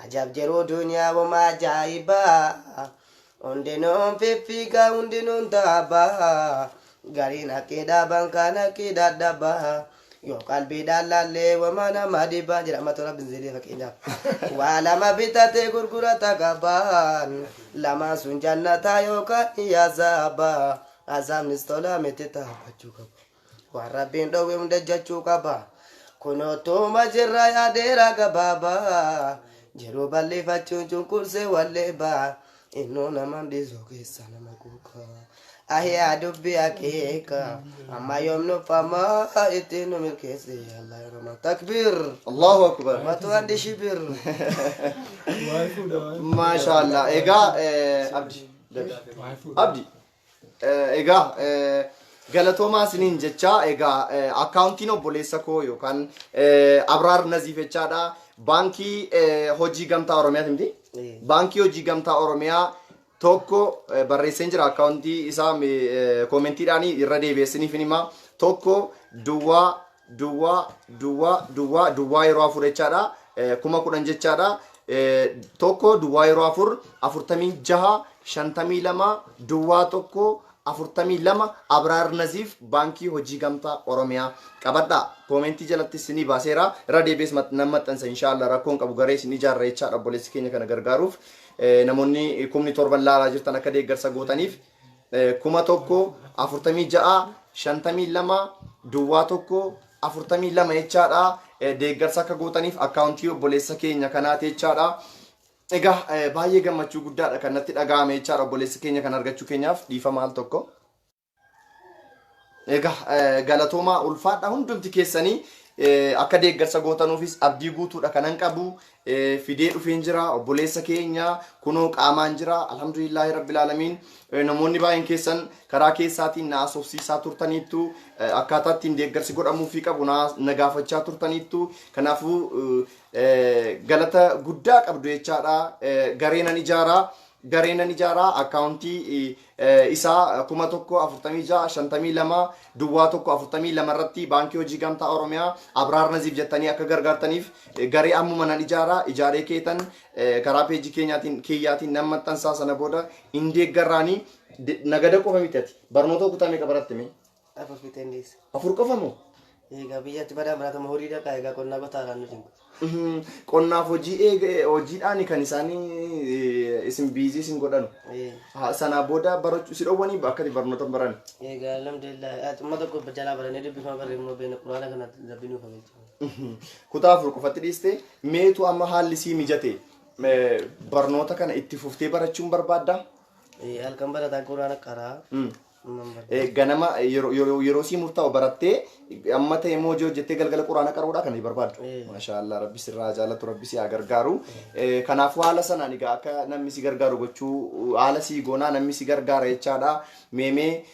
ajaab jiruu duniyaa wama ajaa'ibaa hundinuun fiffiigaa hundinuun taabaa gariin akkii dhaaban kan akkii dadhabaa yoo qalbiidhaan laallee wama nama dhibaa jedha mata rabbiin zedee fakkeenyaaf waa lama bitatee gurgurata qabaan lamaan sun jannataa yookaan hiyaasaabaa azaabnis tola miti taphachuu qaba waan rabbiin dhowwe hunda jechuu qaba kunootuma jirra yaadeera gabaabaa jiruu balleeffachuun cunqursee walleebaa innoo naman dhiisoo keessa nama guukaa ahyaa dubbii akeeka amma yoomnu famaa ittiin nu milkeesse allah rahman takbir Allahu akbar. matu andi shibir Maashaallah. Egaa Abdi. Egaa galatoomaa isiniin jecha egaa akkaawuntiin obboleessa koo yookaan Abraar Naziif jechaadha. Baankii hojii gamtaa Oromiyaati miti. Baankii hojii gamtaa Oromiyaa tokko barreesseen jira akkaawuntii isaa koomentiidhaan irra deebi'eessiniif hima. Tokko duwwaa yeroo afur jechaadha. 10,000 jechaadha. Tokko duwwaa yeroo afur 46 52 duwwaa tokko 42 Abraar Naziif baankii hojii gamtaa Oromiyaa qabadha. Koomentii jalatti isinii baaseera. Irra deebi'ees nan maxxansa inshallah rakkoon qabu garee isin ijaarra jechaadha obboleessi keenya kana gargaaruuf. Namoonni 17,000 laalaa jirtan akka deeggarsa gootaniif 1,46 52 duwwaa tokko 42 jechaadha. Deeggarsa akka gootaniif akkaawuntii obboleessa keenya kanaati jechaadha. Egaa baay'ee gammachuu guddaadha kan natti dhaga'ame jechaadha obboleessi keenya kan argachuu keenyaaf dhiifama al tokko. Egaa galatoomaa ulfaadha hundumti keessanii akka deeggarsa gootanuufis abdii guutuudha kanan qabu fidee dhufeen jira obboleessa keenya kunoo qaamaan jira alhamdulillahi rabbil alamin namoonni baay'een keessan karaa keessaatiin na asoofsiisaa turtaniittu akkaataa ittiin deeggarsi godhamuufii qabu na gaafachaa turtaniittu kanaafuu galata guddaa qabdu jechaadha gareenan ijaaraa akkaawuntii isaa 1,46 duwwaa tokko 42 irratti baankii hojii gamtaa Oromiyaa Abraar Naziif jettanii akka gargaartaniif garee ammuma nan ijaaree keetan karaa peejii kiyyaatiin nan maxxansaa sana booda hin deeggarraanii nagada qofa mitati barnoota kutaa meeqa baratte mee? afur fitendees Afur qofa moo? egaa biyyatti badaa baratama horii dhaqaa egaa qonnaa qotaadhaan nuti qonnaaf hojiidhaan kan isaanii isin biizii isin godhanu. Sanaa booda barachuu si dhowwanii akkati barnoota baran. egaa alhamdulillah xumma tokko jalaa barannee dubbifama barreeffama beena quraana kana dabbinuu fageecha. Kutaa afur qofatti dhiiste meetu amma haalli sii mijate barnoota kana itti fuftee barachuun barbaadda? halkan barataan quraana qaraa. Ganama yeroo sii murtaa'u barattee amma ta'e immoo hojjettee galgala quraana qaruudha kan barbaaddu. Maashaallah rabbi sirraa jaalatu rabbi si haa gargaaru. Kanaafuu haala sanaan egaa akka namni si gargaaru gochuu haala sii goonaa namni si gargaara jechaadha. Meemee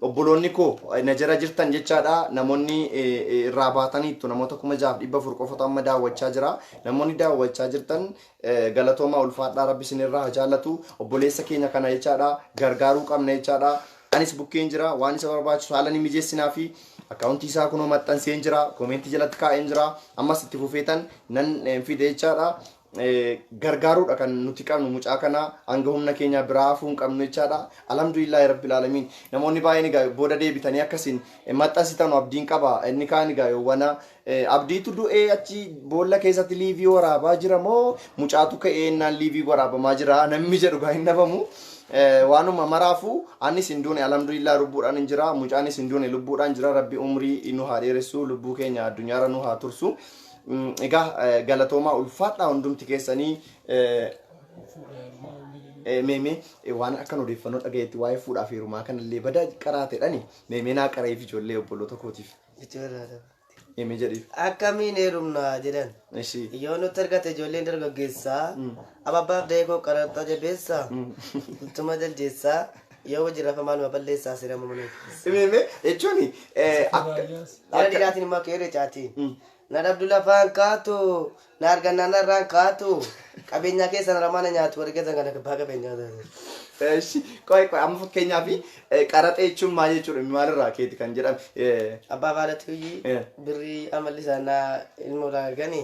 obboloonni koo na jara jirtan jechaadha. Namoonni irraa baataniittu namoota 6,400 qofatu amma daawwachaa jira. Namoonni daawwachaa jirtan galatoomaa ulfaadhaa rabbi sinirraa jaalatu obboleessa keenya kana jechaadha gargaaruu qabna jechaadha. Anis bukkeen jira waan isa barbaachisu haala ni mijeessinaa fi akkaawuntii isaa kunoo maxxanseen jira koomentii jalatti kaa'een jira ammas itti fufeetan nan fide jechaadha. gargaaruudha kan nuti qabnu mucaa kana hanga humna keenya biraa hafuu hin qabnu jechaadha. Alhamdulillah rabbil alamin. Namoonni baay'een egaa booda deebitanii akkasiin maxxansitan abdiin qaba. Inni kaan egaa yoowwana abdiitu du'ee achi boolla keessatti liivii waraabaa jira moo mucaatu ka'ee innaan liivii waraabamaa jira namni jedhu gaa hin dhabamu. Waanuma maraafu anis hin duune alhamdulillah lubbuudhaan hin jira mucaanis hin duune lubbuudhaan jira rabbi umrii nu haa dheeressu lubbuu keenya addunyaarra nu haa tursu. Egaa galatoomaa ulfaadhaa hundumti keessanii meemee waan akkan odeeffannoo dhagayetti waa'ee fuudhaa fi heerumaa kanallee badaa qaraateedhani meemee naa qareef ijoollee obboloota kootiif. Meemee jedhiif. Akkamiin heerumna jedhan. Yoo nuti argate ijoolleen dargaggeessaa ababbaaf deekoo qaraxxaa jabeessaa ittuma jaljeessaa yoo wajjin rafa maaluma balleessaa sirama mana. Meemee jechuun dhala dhiraatiin immoo keeree caatiin. Nada Abdullah Fan kaatu, nargana narran kaatu, kabenya keessa ramana nyaatu warga zangana baga benya. Koi amma fakkeenyaaf qaraxee jechuun maal jechuudha maalirraa keeti kan jedhame. Abbaa baadhatu birrii amalli sanaa ilmoo gani.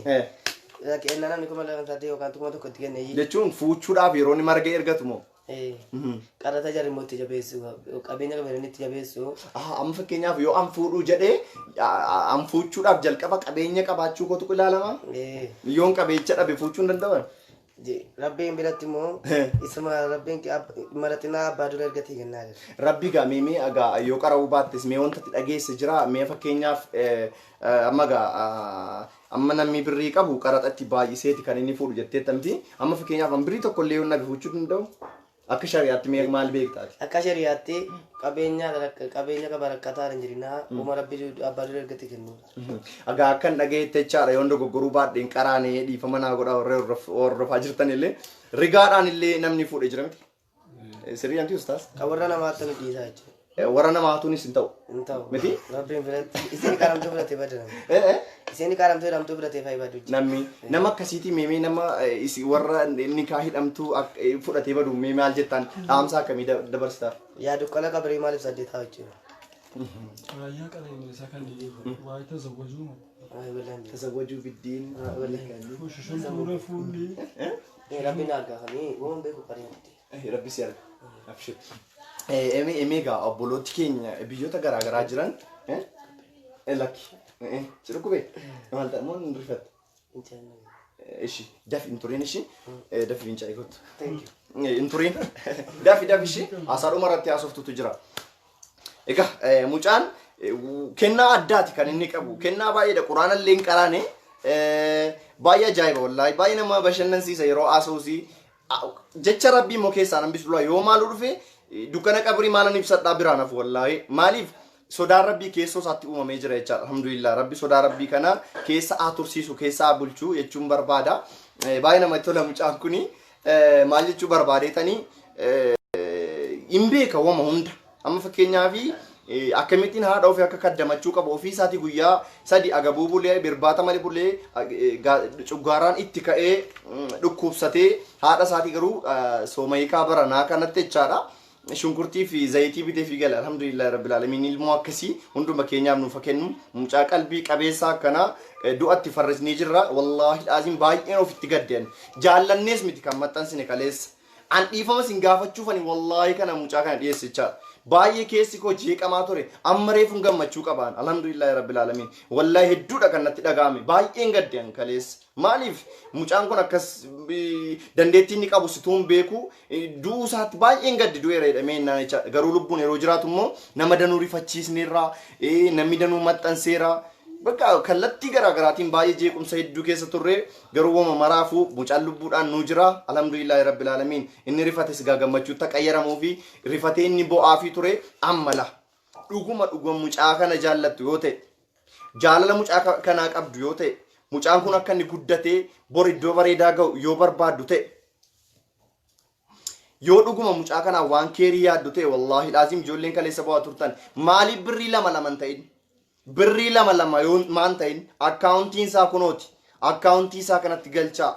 Keenna namni kuma lafa sadii yookaan tokkuma tokko itti kenne. Jechuun fuuchuudhaaf yeroo inni marga ergatu moo? Qarata jarri mootti jabeessu qabeenya qabeenya itti jabeessu. Amma fakkeenyaaf yoo an fuudhuu jedhee an fuuchuudhaaf jalqaba qabeenya qabaachuu kootu ilaalama. Yoon qabeenya dhabe fuuchuu hin danda'an. Rabbiin biratti immoo isuma rabbiin maratinaa abbaa dura ergatee kennaa jira. Rabbi gaa mee agaa yoo qara'uu baattis mee wanta itti dhageesse jira mee fakkeenyaaf amma gaa amma namni birrii qabu qaraxatti baay'iseeti kan inni fuudhu jettee tamti amma fakkeenyaaf an birrii tokko illee yoo nabi fuuchuu danda'u. Akka shari'aatti mee maal beektaati? Akka shari'aatti qabeenya qaba rakkataa hin jirina uma rabbi abbaa dura ergatee kennu. Agaa akkan dhageette jechaadha yoo dogoggoruu baadheen qaraanee dhiifama naa godha hordofaa jirtan illee rigaadhaan illee namni fuudhee jira miti. Sirriyanti ustaas? Kan warra namaatti nu dhiisaa jechuudha. Warra namaatuunis hin ta'u. Hin ta'u. Miti? Rabbiin biratti isin qaramtuu biratti badana. Isin qaramtuu hidhamtuu biratti fayyadu. Namni nama akkasiitii meemee nama warra nikaa hidhamtuu fudhatee badu mee maal jettaan dhaamsa akkamii dabarsitaaf? Yaa dukkana qabrii maaliif saddeetaa jechuudha. Raayyaa qabeenya isa kan waa'ee tasawwajuu Tasawwajuu biddiin fuushishuun fuula fuulli. Rabbiin argaafanii waan beeku qareetti. Rabbi si arga. Abshir. Emeegaa obbolooti keenya biyyoota garaagaraa jiran lakki jedhu qubee maal ta'e moo hin rifatte? Ishi dafi hin turiin ishi dafi hin caa'e kottu. Hin turiin dafi ishi hasaadhuma irratti haasoftutu jira. Egaa mucaan kennaa addaati kan inni qabu kennaa baay'eedha quraana illee hin qaraane baay'ee ajaa'iba wallaahi baay'ee nama bashannansiisa yeroo haasawusii jecha rabbii immoo keessaa nan bisulaa yoo maalu dhufe dukkana qabrii maalan ibsadhaa biraanaaf wallaahi maaliif sodaan rabbii keessoo isaatti uumamee jira jechaadha alhamdulillah rabbi sodaa rabbii kana keessa haa tursiisu keessa haa bulchuu jechuun barbaada baay'ee namatti tola mucaan kuni maal jechuu barbaadeetanii hin beeka wama hunda amma fakkeenyaafi akkamittiin haadha ofii akka kaddamachuu qabu ofii isaatii guyyaa sadi agabuu bulee birbaata malee bulee cuggaaraan itti ka'ee dhukkubsatee haadha isaatii garuu soomayikaa baranaa kanatti jechaadha. Shunkurtii fi zayitii bitee fi gala alhamdulillah rabbil alamin ilmoo akkasii hunduma keenyaaf nuuf kennu mucaa qalbii qabeessaa akkana du'atti farrisnee jirra wallahi azim baay'een ofitti gaddeen jaallannees miti kan maxxansine kaleessa an dhiifama sin gaafachuufani wallahi kana mucaa kana dhiyeessichaa baay'ee keessi koo jeeqamaa ture amma reefuun gammachuu qabaan alhamdulillah rabbil alamin wallahi hedduudha kan natti dhagaame baay'een gaddeen kaleessa maaliif mucaan kun akkas dandeettii inni qabu situun beeku du'uu isaatti baay'een gaddi du'eera jedhamee innaan jecha garuu lubbuun yeroo jiraatu immoo nama danuu rifachiisneerra namni danuu maxxanseera bakka kallattii garaagaraatiin baay'ee jeequmsa hedduu keessa turre garuu wama maraafu mucaan lubbuudhaan nu jira alhamdulillah rabbil alamin inni rifates gammachuu taqayyaramuu fi rifatee inni bo'aa fi ture ammala dhuguma mucaa kana jaallattu yoo ta'e jaalala mucaa kanaa qabdu yoo ta'e mucaan kun akka inni guddatee bor iddoo bareedaa ga'u yoo barbaaddu ta'e yoo dhuguma mucaa kanaa waan keerii yaaddu ta'e wallahi laazim ijoolleen kaleessa bo'aa turtan maaliif birrii lama ta'in birrii lama yoo maan ta'in akkaawuntiin isaa kunooti akkaawuntii isaa kanatti galchaa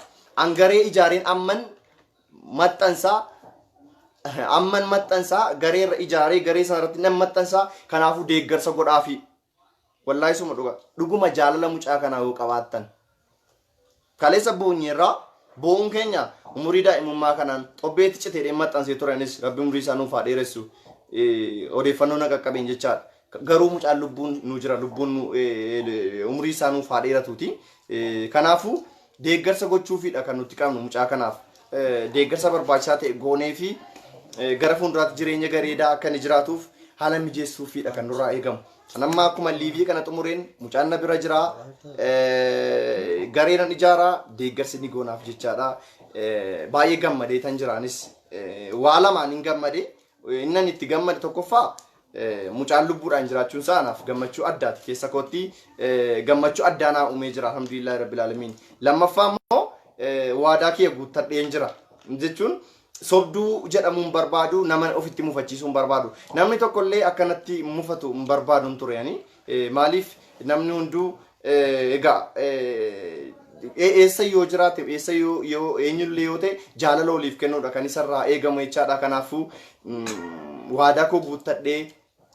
angaree ijaareen amman maxxansaa gareerra ijaaree garee sanarratti nan maxxansaa kanaafuu deeggarsa godhaafi wallahi suma dhuguma jaalala mucaa kanaa yoo qabaattan kaleessa boonyeerraa Boon keenya umurii daa'imummaa kanaan xobbeetti citee maxxansee turanis rabbi umurii isaa nuuf haa dheeressu odeeffannoo na qaqqabeen jechaadha. Garuu mucaan lubbuun nu jira lubbuun umurii isaa nuuf haa dheeratuuti. Kanaafuu deeggarsa gochuufiidha kan nuti qabnu mucaa kanaaf. Deeggarsa barbaachisaa ta'e goonee fi gara fuulduraatti jireenya gareedaa akka inni jiraatuuf haala mijeessuufiidha kan nurraa eegamu. Anamma akkuma liivii kana xumureen mucaan na bira jira gareedhaan ijaaraa deeggarsi ni goonaaf jechaadha. Baay'ee gammadee tan jiraanis waa lamaan hin gammade innan itti gammade tokkoffaa mucaan lubbuudhaan jiraachuun isaa anaaf gammachuu addaati keessa kootti gammachuu addaa naa uumee jira alhamdulillahi rabbil alamin. Lammaffaa immoo waadaa kee guuttadheen jira jechuun sobduu jedhamuun barbaadu nama ofitti mufachiisuun barbaadu namni tokkollee akkanatti mufatu hin barbaadun tureyani maaliif namni hunduu egaa eessa yoo jiraate eessa yoo eenyullee yoo ta'e jaalala oliif kennuudha kan isarraa eegamu jechaadha. Kanaafuu waadaa koo guuttadhee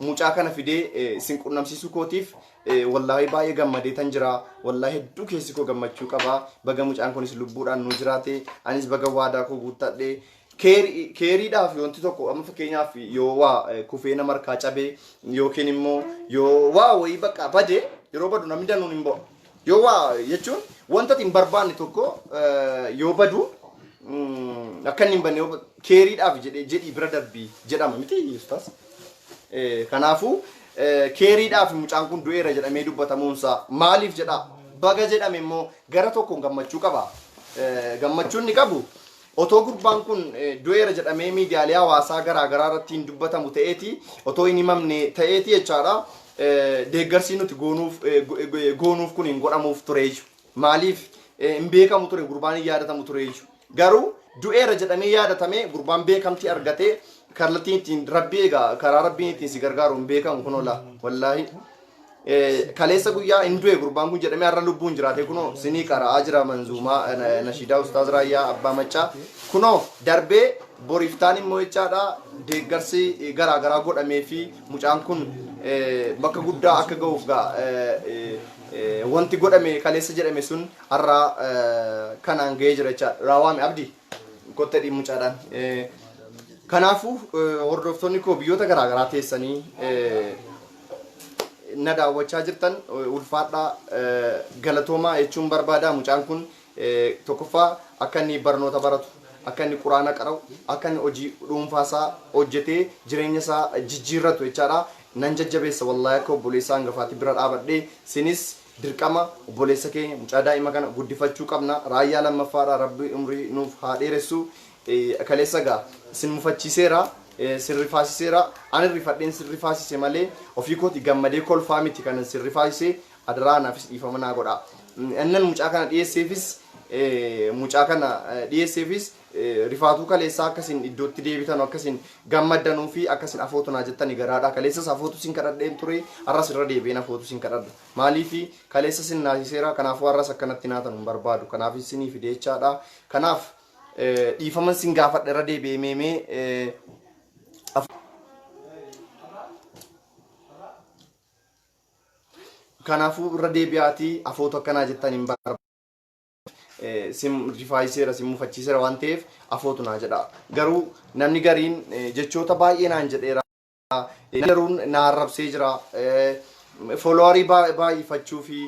mucaa kana fidee isin qunnamsiisuu kootiif wallahi baay'ee gammadee tan jira. Wallahi hedduu keessi koo gammachuu qaba. Baga mucaan kunis lubbuudhaan nu jiraate anis baga waadaa koo guuttadhee keeriidhaaf wanti tokko amma fakkeenyaaf yoo waa kufee nama harkaa cabee yookiin immoo yoo waa wayii bakka bade yeroo badu namni danuun hin bo'u. Yoo waa jechuun wanta hin barbaanne tokko yoo badu akka inni hin banne keeriidhaaf jedhii bira darbii jedhama miti Ustaas. Kanaafuu keeriidhaaf mucaan kun du'eera jedhamee dubbatamuunsaa maaliif jedha baga jedhame immoo gara tokkoon gammachuu qaba. Gammachuun ni qabu. Otoo gurbaan kun du'eera jedhamee miidiyaalee hawaasaa garaagaraa irratti hin dubbatamu ta'eeti otoo hin himamne ta'eeti jechaadha. Deeggarsi nuti goonuuf kun hin godhamuuf tureeyyu. Maaliif hin beekamu ture gurbaan hin yaadatamu tureeyyu. Garuu du'eera jedhamee yaadatamee gurbaan beekamtii argatee kallattiin ittiin rabbii egaa karaa rabbiin ittiin si gargaaru hin beekamu kun ola wallaahi. Kaleessa guyyaa hin du'e gurbaan kun jedhamee har'a lubbuun jiraate kunoo sinii qara'aa jira manzuumaa nashiidaa Ustaaz Raayyaa Abbaa Maccaa kunoo darbee boriiftaan immoo jechaadha deeggarsi garaagaraa godhamee fi mucaan kun bakka guddaa akka ga'uuf wanti godhame kaleessa jedhame sun har'a kanaan ga'ee jira jechaadha. Raawwame abdii kottadhii mucaadhaan. Kanaafuu hordoftoonni koo biyyoota garaagaraa teessanii na daawwachaa jirtan ulfaadhaa galatoomaa jechuun barbaada. Mucaan kun tokkoffaa akka inni barnoota baratu akka inni quraana qara'u akka inni hojii dhuunfaasaa hojjetee jireenya isaa jijjiirratu jechaadha. Nan jajjabeessa wallaahi akka obboleessa hangafaatti bira dhaabadhee sinis dirqama obboleessa keenya mucaa daa'ima kana guddifachuu qabna. Raayyaa lammaffaadha rabbi umrii nuuf haa dheeressu. Kaleessa gaa sin mufachiiseera sirrifaasiseera ani rifadheen sirrifaasise malee ofii kooti gammadee kolfaa miti kan sirrifaasise adaraa naafis dhiifama naa godha. Innan mucaa kana dhiyeesseefis rifaatuu kaleessaa akkasiin iddootti deebitan akkasiin gammaddanuu fi akkasiin afootu naa jettani garaadha. Kaleessas afootu sin kadhadheen ture har'as irra deebiin afootu sin kadhadha. Maaliifi kaleessa sin naasiseera kanaafuu har'as akkanatti naatan hin barbaadu. Kanaaf isinii fide jechaadha. Kanaaf dhiifama sin gaafadha irra deebi'ee meemee kanaafuu irra deebi'aatii afootu akkanaa jettan hin barbaadu. Sim rifaayiseera sim mufachiiseera waan ta'eef afootu naa jedha. Garuu namni gariin jechoota baay'ee naan jedheera. Garuun na arrabsee jira. Foloowarii baay'ifachuu fi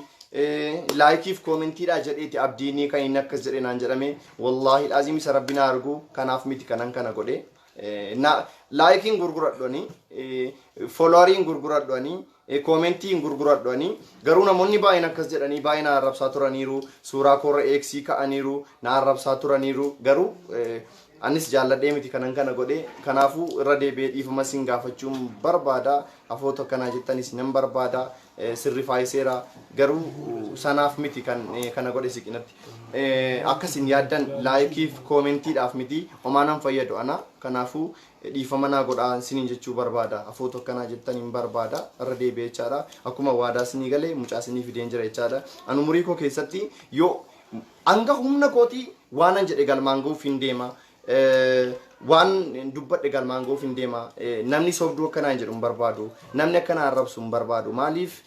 laayikiif koomentiidha jedheeti abdiinii kan inni akkas jedhe naan jedhame wallaahi azim isa rabbi na argu kanaaf miti kanan kana godhe. Laayikiin gurguradhanii folowariin gurguradhanii koomentiin gurguradhanii garuu namoonni baay'een akkas jedhanii baay'ee na arrabsaa turaniiru suuraa koorra eeksii ka'aniiru na arrabsaa turaniiru garuu anis jaalladhee miti kanan kana godhe kanaafuu irra deebi'ee dhiifama sin gaafachuun barbaada afoota akkanaa jettanis nan barbaada sirrifaayiseera garuu sanaaf miti kan kana godhe siqinatti akkasin yaaddan laayikiif koomentiidhaaf miti homaanan fayyadu ana kanaafuu dhiifama naa godhaa siniin jechuu barbaada afoota akkanaa jettan hin barbaada irra deebi'ee jechaadha akkuma waadaa sinii galee mucaa sinii fideen jira jechaadha anu umurii koo keessatti yoo hanga humna kootii waanan jedhe galmaan ga'uuf hin deema waan dubbadhe galmaan goof hin deema namni sobduu akkanaa hin jedhu hin barbaadu namni akkanaa arrabsu hin barbaadu maaliif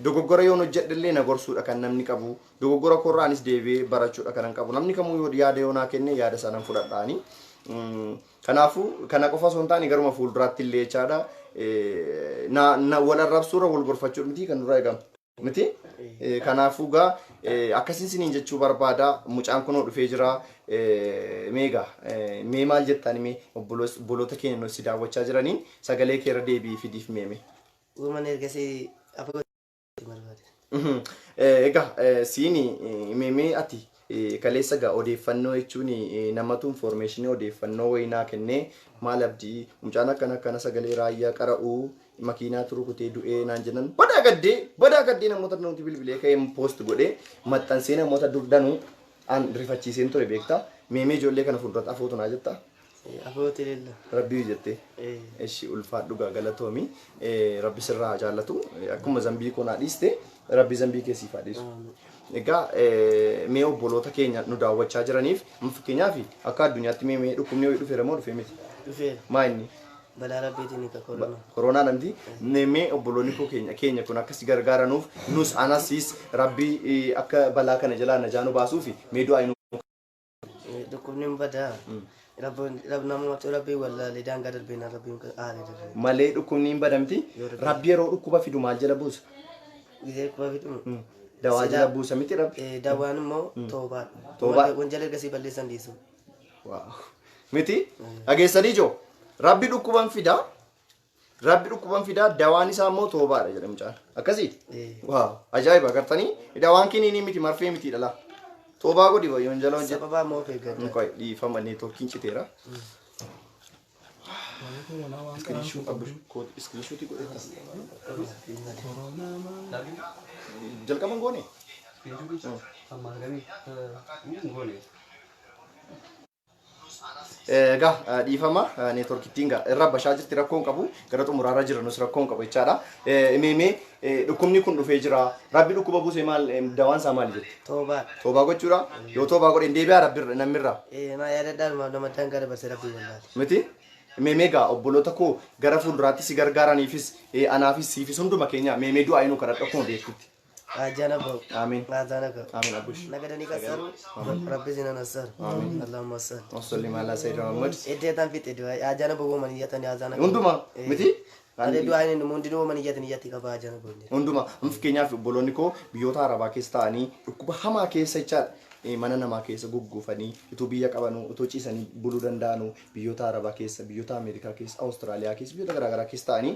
dogoggora yoon hojjedhellee na gorsuudha kan namni qabu dogoggora korraanis deebi'ee barachuudha kan qabu namni kamuu yoo yaada yoonaa kenne yaada sanan fudhadhaani kanaafuu kana qofa osoo hin taane garuma fuulduraatti illee jechaadha na wal arrabsuura wal gorfachuu miti kan dura eegamu miti kanaafuu gaa akkasiin siniin jechuu barbaada mucaan kunoo dhufee jira meega mee maal jettaan mee obboloota keenya nuti daawwachaa jiraniin sagalee keerra deebii fidiif meeme. Uumaan ergasii afaan egaa siini meemee ati kaleessa gaa odeeffannoo jechuun namatu information odeeffannoo wayinaa kennee maal abdii mucaan akkana sagalee raayyaa qara'uu makiinaa turu kutee du'ee naan jennan badaa gaddee namoota nuti bilbilee ka'ee post godhee maxxansee namoota durdanuu an rifachiiseen ture beektaa meemee ijoollee kana fuulduratti afootu naa jettaa. Afooti lilla. Rabbii jettee. Eshi ulfaadhu gaa galatoomi rabbi sirraa jaallatu akkuma zambii koo naa dhiiste rabbi zambii keessiif dhiisu. Egaa mee obboloota keenya nu daawwachaa jiraniif fakkeenyaaf akka addunyaatti mee dhukkubni ho'i dhufeera moo dhufee miti? Dhufeera. Maa inni? Balaa rabbiitiin ka koronaa. Koronaa namti mee obboloonni koo keenya kun akkasi gargaaranuuf nus anasis rabbii akka balaa kana jalaa na jaanu baasuuf mee du'aa inu. Dhukkubni badaa. Namoota rabbii wallaalee daangaa darbeen rabbiin aalee darbeen. Malee dhukkubni hin badamti rabbi yeroo dhukkuba fidu maal jala buusa? Gizee dhukkuba fidu. Dawaa jala buusa miti rabbi? Dawaan immoo toobaadha. Toobaa. Wanjala ergasii balleessan dhiisu. Miti dhageessanii joo rabbi dhukkuban fida dawaan isaa immoo toobaadha jedhamu caan akkasii ajaa'iba agartanii dawaan kiniinii miti marfee miti dhala toobaa godhi wayyoon jala hojjeta sababaa moo feeggadha qoy dhiifama neetworkiin citeera iskiriishuutii godheta jalqaban goone egaa dhiifama neetworkittiin irra bashaa jirti rakkoon qabu gara xumuraarra jiranus rakkoon qabu jechaadha meemee dhukkubni kun dhufee jira rabbi dhukkuba buusee maal dawaan isaa maali jetti toobaa gochuudha yoo toobaa godhe deebi'aa rabbi namirraa maa yaadadhaan nama daangaa dabarsee rabbii wallaale miti meemee gaa obboloota koo gara fuulduraatti si gargaaraniifis anaafis siifis hunduma keenya meemee du'aa inuu kadhadhu akkuma beekutti. Ajana bau. Amin. Ajana ka. Amin abush. Nagadani kasaru. Rabbi zina nasar. Amin. Allahumma sal. Wasallim ala sayyidina Muhammad. Ede tan fit ede ajana bau maniyatan ajana. Hunduma miti? Ade du'a inni mundi du'a maniyatan yatti qaba ajana bau. Hunduma fakkeenyaaf obboloonni koo biyyoota arabaa keessa ta'anii dhukkuba hamaa keessa jechaadha. Mana namaa keessa gugguufanii utuu biyya qabanuu utuu ciisanii buluu danda'anuu biyyoota arabaa keessa biyyoota Ameerikaa keessa Awustiraaliyaa keessa biyyoota garaagaraa keessa ta'anii